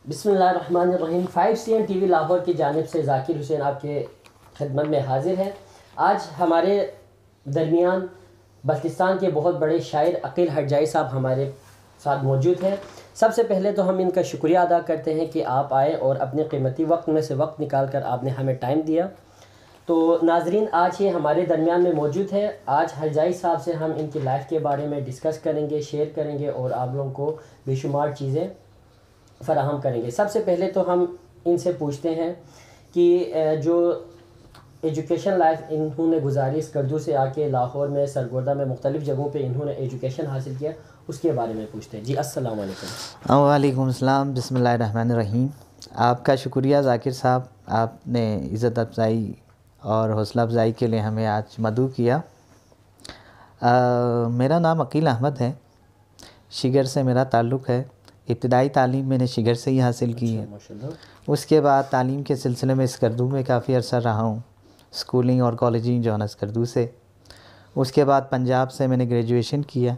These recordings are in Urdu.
بسم اللہ الرحمن الرحیم۔ 5CM ٹی وی لاہور کی جانب سے ذاکر حسین آپ کے خدمت میں حاضر ہے۔ آج ہمارے درمیان بلتستان کے بہت بڑے شاعر عقیل ہرجائی صاحب ہمارے ساتھ موجود ہیں۔ سب سے پہلے تو ہم ان کا شکریہ ادا کرتے ہیں کہ آپ آئے اور اپنے قیمتی وقت میں سے وقت نکال کر آپ نے ہمیں ٹائم دیا۔ تو ناظرین، آج یہ ہمارے درمیان میں موجود ہے۔ آج ہرجائی صاحب سے ہم ان کی لائف کے بارے میں ڈسکس کریں گے، شیئر کریں گے اور آپ لوگوں کو بے شمار چیزیں فراہم کریں گے۔ سب سے پہلے تو ہم ان سے پوچھتے ہیں کہ جو ایجوکیشن لائف انہوں نے گزاری، اسکردو سے آ کے لاہور میں، سرگودا میں، مختلف جگہوں پہ انہوں نے ایجوکیشن حاصل کیا، اس کے بارے میں پوچھتے ہیں۔ جی السلام علیکم۔ وعلیکم السلام۔ بسم اللہ الرحمن الرحیم۔ آپ کا شکریہ ذاکر صاحب، آپ نے عزت افزائی اور حوصلہ افزائی کے لیے ہمیں آج مدعو کیا۔ میرا نام عقیل احمد ہے، شگر سے میرا تعلق ہے۔ ابتدائی تعلیم میں نے شگر سے ہی حاصل کی ہے۔ اس کے بعد تعلیم کے سلسلے میں اسکردو میں کافی عرصہ رہا ہوں، اسکولنگ اور کالجنگ جو ہے نا اسکردو سے۔ اس کے بعد پنجاب سے میں نے گریجویشن کیا،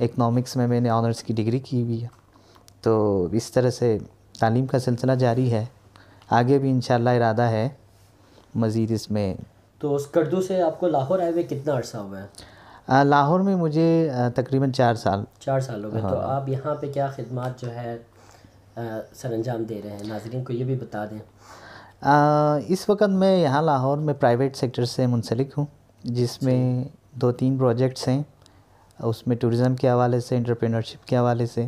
اکنامکس میں نے آنرس کی ڈگری کی ہوئی ہے۔ تو اس طرح سے تعلیم کا سلسلہ جاری ہے، آگے بھی انشاءاللہ ارادہ ہے مزید اس میں۔ تو اسکردو سے آپ کو لاہور آئے ہوئے کتنا عرصہ ہوا ہے؟ لاہور میں مجھے تقریباً 4 سال 4 سال ہو گئے۔ تو آپ یہاں پہ کیا خدمات جو ہے سر انجام دے رہے ہیں؟ ناظرین کو یہ بھی بتا دیں۔ اس وقت میں یہاں لاہور میں پرائیویٹ سیکٹر سے منسلک ہوں، جس میں 2-3 پروجیکٹس ہیں۔ اس میں ٹورزم کے حوالے سے، انٹرپرینورشپ کے حوالے سے،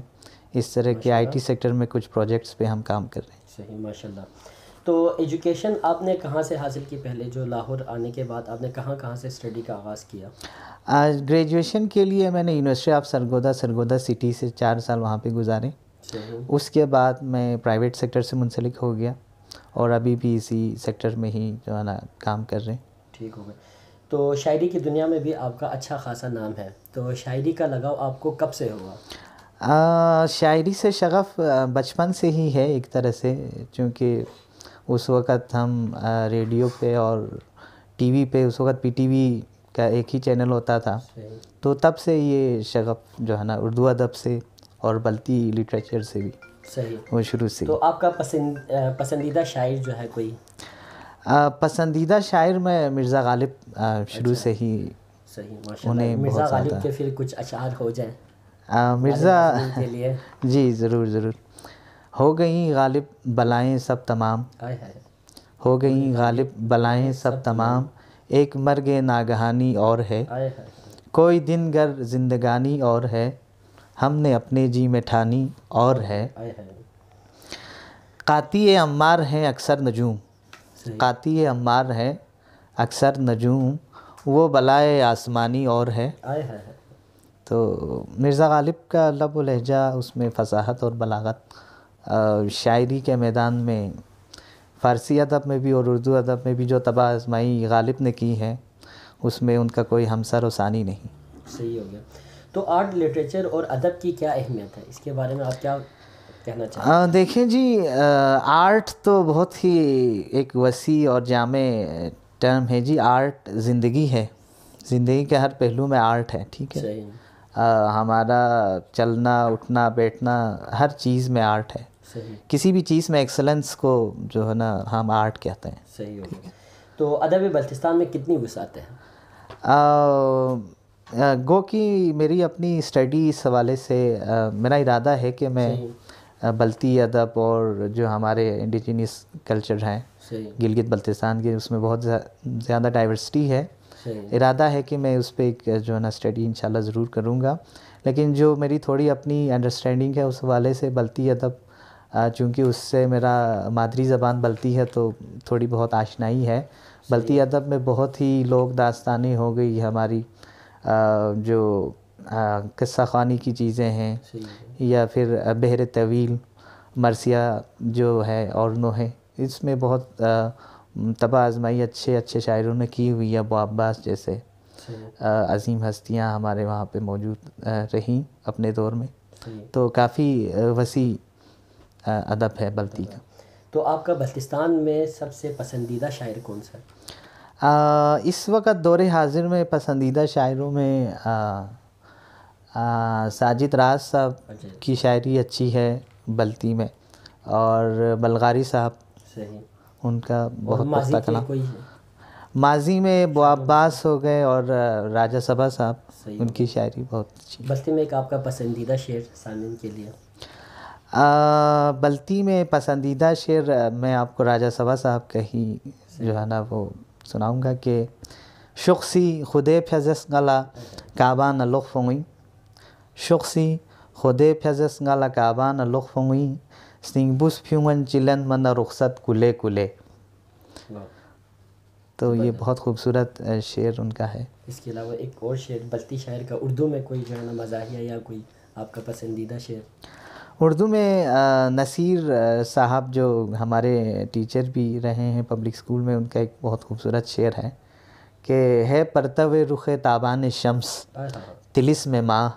اس طرح کے IT سیکٹر میں کچھ پروجیکٹس پہ ہم کام کر رہے ہیں۔ صحیح، ماشاءاللہ۔ تو ایجوکیشن آپ نے کہاں سے حاصل کی؟ پہلے جو لاہور آنے کے بعد آپ نے کہاں سے اسٹڈی کا آغاز کیا؟ گریجویشن کے لیے میں نے یونیورسٹی آف سرگودا سٹی سے 4 سال وہاں پہ گزارے۔ اس کے بعد میں پرائیویٹ سیکٹر سے منسلک ہو گیا اور ابھی بھی اسی سیکٹر میں ہی جو ہے نا کام کر رہے ہیں۔ ٹھیک ہو گئے۔ تو شاعری کی دنیا میں بھی آپ کا اچھا خاصا نام ہے، تو شاعری کا لگاؤ آپ کو کب سے ہوا؟ شاعری سے شغف بچپن سے ہی ہے ایک طرح سے، چونکہ اس وقت ہم ریڈیو پہ اور ٹی وی پہ، اس وقت PTV کا ایک ہی چینل ہوتا تھا، تو تب سے یہ شغف جو ہے نا اردو ادب سے اور بلتی لٹریچر سے بھی وہ شروع سے۔ تو آپ کا پسندیدہ شاعر جو ہے کوئی؟ پسندیدہ شاعر میں مرزا غالب شروع سے ہی صحیح، ماشاءاللہ۔ مرزا غالب کے پھر کچھ اشعار ہو جائیں مرزا کے لیے۔ جی ضرور۔ ہو گئیں غالب بلائیں سب تمام، ہو گئیں غالب بلائیں سب تمام، ایک مرگ ناگہانی اور ہے، کوئی دن گر زندگانی اور ہے، ہم نے اپنے جی میں ٹھانی اور ہے، قاطع عمار ہیں اکثر نجوم، قاطع عمار ہے اکثر نجوم، وہ بلائے آسمانی اور ہے۔ تو مرزا غالب کا لب و لہجہ، اس میں فصاحت اور بلاغت، شاعری کے میدان میں فارسی ادب میں بھی اور اردو ادب میں بھی جو طبع آزمائی غالب نے کی ہے، اس میں ان کا کوئی ہمسر و ثانی نہیں۔ صحیح ہو گیا۔ تو آرٹ، لٹریچر اور ادب کی کیا اہمیت ہے؟ اس کے بارے میں آپ کیا کہنا چاہتے ہیں؟ دیکھیں جی، آرٹ تو بہت ہی ایک وسیع اور جامع ٹرم ہے جی۔ آرٹ زندگی ہے، زندگی کے ہر پہلو میں آرٹ ہے، ٹھیک ہے۔ ہمارا چلنا اٹھنا بیٹھنا ہر چیز میں آرٹ ہے۔ کسی بھی چیز میں ایکسلنس کو جو ہے نا ہم آرٹ کہتے ہیں۔ صحیح ہو گیا۔ تو ادب بلتستان میں کتنی وسعت ہے؟ گو کہ میری اپنی اسٹڈی اس حوالے سے میرا ارادہ ہے کہ میں بلتی ادب اور جو ہمارے انڈیجینس کلچر ہیں گلگت بلتستان کے، اس میں بہت زیادہ ڈائیورسٹی ہے۔ ارادہ ہے کہ میں اس پہ ایک جو ہے نا اسٹڈی انشاءاللہ ضرور کروں گا، لیکن جو میری تھوڑی اپنی انڈرسٹینڈنگ ہے اس حوالے سے بلتی ادب، چونکہ اس سے میرا مادری زبان بلتی ہے تو تھوڑی بہت آشنائی ہے۔ بلتی ادب میں بہت ہی لوک داستانیں ہو گئی ہماری، جو قصہ خوانی کی چیزیں ہیں، یا پھر بحر طویل، مرثیہ جو ہے اور نوحے، اس میں بہت طبع آزمائی اچھے شاعروں نے کی ہوئی ہے۔ ابو عباس جیسے عظیم ہستیاں ہمارے وہاں پہ موجود رہیں اپنے دور میں، تو کافی وسیع ادب ہے بلتی کا۔ تو آپ کا بلتستان میں سب سے پسندیدہ شاعر کون سا ہے؟ اس وقت دور حاضر میں پسندیدہ شاعروں میں ساجد راز صاحب کی شاعری اچھی ہے بلتی میں، اور بلغاری صاحب، صحیح. ان کا بہت ماضی پختہ کے کلام. کوئی ماضی میں ابو عباس ہو گئے اور راجہ سبھا صاحب، صحیح ان کی شاعری بہت اچھی. بلتی میں ایک آپ کا پسندیدہ شعر سامعین کے لیے؟ بلتی میں پسندیدہ شعر میں آپ کو راجہ سبھا صاحب کا ہی جو ہے نا وہ سناؤں گا کہ شخصی خودے پھزس گلا کعبہ نہ لخ فنگی، شخصی خودے پھزس گلا کعبہ نہ لخ فنگی، سنگ بوس پھیومن چلن من رخصت کلے کلے. تو یہ بہت خوبصورت شعر ان کا ہے. اس کے علاوہ ایک اور شعر بلتی شاعر کا اردو میں کوئی جو ہے نا مزاحیہ یا کوئی آپ کا پسندیدہ شعر؟ اردو میں نصیر صاحب جو ہمارے ٹیچر بھی رہے ہیں پبلک اسکول میں، ان کا ایک بہت خوبصورت شعر ہے کہ ہے پرتو رخ تابان شمس طلسم ماہ،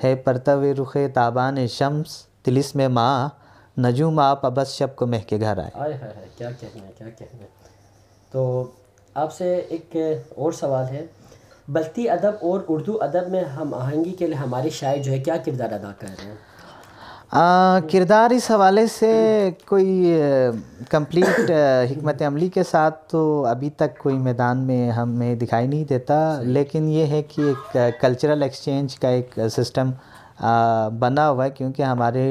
ہے پرتو رخ تابان شمس طلسم ماہ، نجوم آپ ابس شب کو مہک کے گھر آئے. آئے ہائے، کیا کہنا ہے، کیا کہنا ہے. تو آپ سے ایک اور سوال ہے، بلتی ادب اور اردو ادب میں ہم آہنگی کے لیے ہمارے شاعر جو ہے کیا کردار ادا کر رہے ہیں؟ کردار اس حوالے سے کوئی کمپلیٹ حکمت عملی کے ساتھ تو ابھی تک کوئی میدان میں ہمیں دکھائی نہیں دیتا، لیکن یہ ہے کہ ایک کلچرل ایکسچینج کا ایک سسٹم بنا ہوا ہے، کیونکہ ہمارے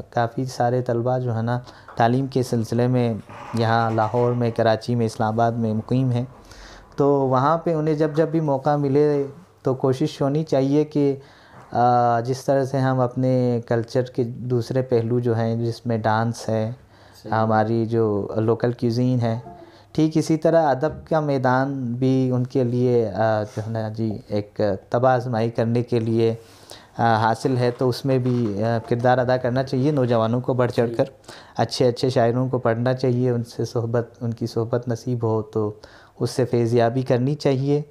کافی سارے طلباء جو ہے نا تعلیم کے سلسلے میں یہاں لاہور میں، کراچی میں، اسلام آباد میں مقیم ہیں. تو وہاں پہ انہیں جب بھی موقع ملے تو کوشش ہونی چاہیے کہ جس طرح سے ہم اپنے کلچر کے دوسرے پہلو جو ہیں جس میں ڈانس ہے، ہماری جو لوکل کیوزین ہے، ٹھیک اسی طرح ادب کا میدان بھی ان کے لیے جو ہے نا جی ایک طبع آزمائی کرنے کے لیے حاصل ہے. تو اس میں بھی کردار ادا کرنا چاہیے. نوجوانوں کو بڑھ چڑھ کر اچھے اچھے شاعروں کو پڑھنا چاہیے، ان سے ان کی صحبت نصیب ہو تو اس سے فیضیابی کرنی چاہیے،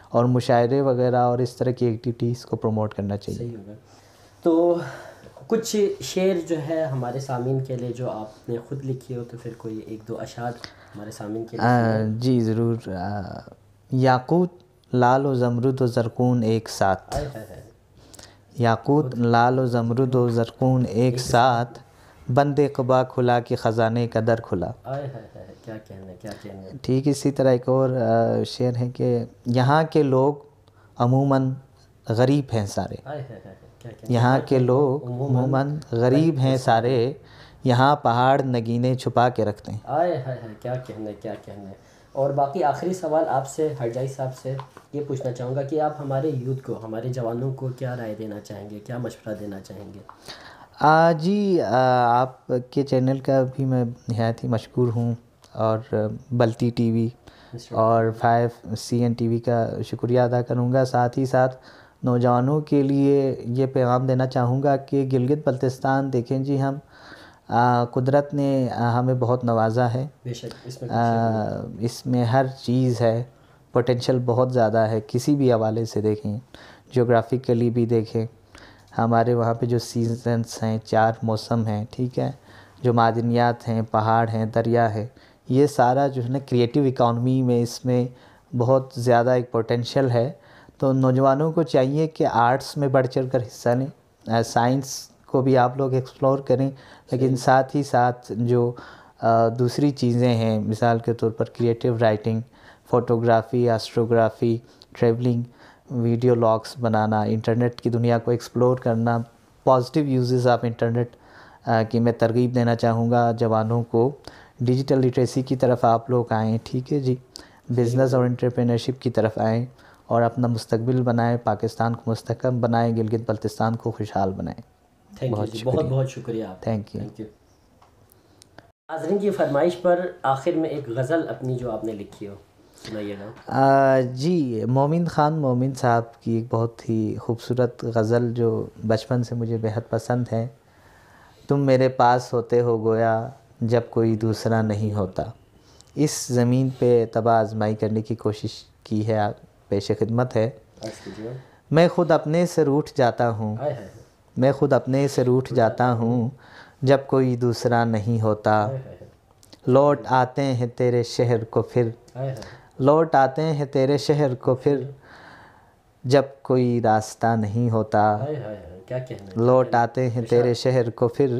اور مشاعرے وغیرہ اور اس طرح کی ایکٹیویٹیز کو پروموٹ کرنا چاہیے. صحیح ہوگا. تو کچھ شعر جو ہے ہمارے سامعین کے لیے جو آپ نے خود لکھی ہو، تو پھر کوئی ایک دو اشعار ہمارے سامعین کے لیے؟ جی ضرور. یاقوت لال و زمرد و زرقون ایک ساتھ، یاقوت لال و زمرد و زرقون ایک ساتھ، بند قبا کھلا کہ خزانے کا در کھلا. کیا کہنا ہے، کیا کہنا ہے. ٹھیک اسی طرح ایک اور شعر ہے کہ یہاں کے لوگ عموماً غریب ہیں سارے، یہاں کے لوگ عموماً غریب ہیں سارے، یہاں پہاڑ نگینے چھپا کے رکھتے ہیں. کیا کہنا ہے، کیا کہنا ہے. اور باقی آخری سوال آپ سے ہرجائی صاحب سے یہ پوچھنا چاہوں گا کہ آپ ہمارے یوتھ کو، ہمارے جوانوں کو کیا رائے دینا چاہیں گے، کیا مشورہ دینا چاہیں گے؟ جی آپ کے چینل کا بھی میں نہایت ہی مشکور ہوں، اور بلتی ٹی وی اور 5CN ٹی وی کا شکریہ ادا کروں گا. ساتھ ہی ساتھ نوجوانوں کے لیے یہ پیغام دینا چاہوں گا کہ گلگت بلتستان دیکھیں جی، ہم قدرت نے ہمیں بہت نوازا ہے. بے شک اس میں ہر چیز ہے، پوٹینشیل بہت زیادہ ہے. کسی بھی حوالے سے دیکھیں، جغرافیکلی بھی دیکھیں، ہمارے وہاں پہ جو سیزنس ہیں، 4 موسم ہیں، ٹھیک ہے، جو معدنیات ہیں، پہاڑ ہیں، دریا ہے، یہ سارا جو ہے نا کریٹیو اکانومی میں اس میں بہت زیادہ ایک پوٹینشیل ہے. تو نوجوانوں کو چاہیے کہ آرٹس میں بڑھ چڑھ کر حصہ لیں، سائنس کو بھی آپ لوگ ایکسپلور کریں، لیکن ساتھ ہی ساتھ جو دوسری چیزیں ہیں، مثال کے طور پر creative writing, photography, astrography, travelling, video logs بنانا، انٹرنیٹ کی دنیا کو ایکسپلور کرنا، پازیٹیو یوزز آف انٹرنیٹ کی میں ترغیب دینا چاہوں گا جوانوں کو. ڈیجیٹل لٹریسی کی طرف آپ لوگ آئیں، ٹھیک ہے جی، بزنس اور انٹرپرینرشپ کی طرف آئیں، اور اپنا مستقبل بنائیں، پاکستان کو مستحکم بنائیں، گلگت بلتستان کو خوشحال بنائیں. بہت بہت شکریہ آپ. Thank you. ناظرین کی فرمائش پر آخر میں ایک غزل اپنی جو آپ نے لکھی ہو سنائیے گا. جی، مومن خان مومن صاحب کی ایک بہت ہی خوبصورت غزل جو بچپن سے مجھے بہت پسند ہے. تم میرے پاس ہوتے ہو گویا جب کوئی دوسرا نہیں ہوتا، اس زمین پہ طبع آزمائی کرنے کی کوشش کی ہے، پیش خدمت ہے. میں خود اپنے سے روٹھ جاتا ہوں، میں خود اپنے سے روٹھ جاتا ہوں جب کوئی دوسرا نہیں ہوتا، لوٹ آتے ہیں تیرے شہر کو پھر، لوٹ آتے ہیں تیرے شہر کو پھر جب کوئی راستہ نہیں ہوتا، لوٹ آتے ہیں تیرے شہر کو پھر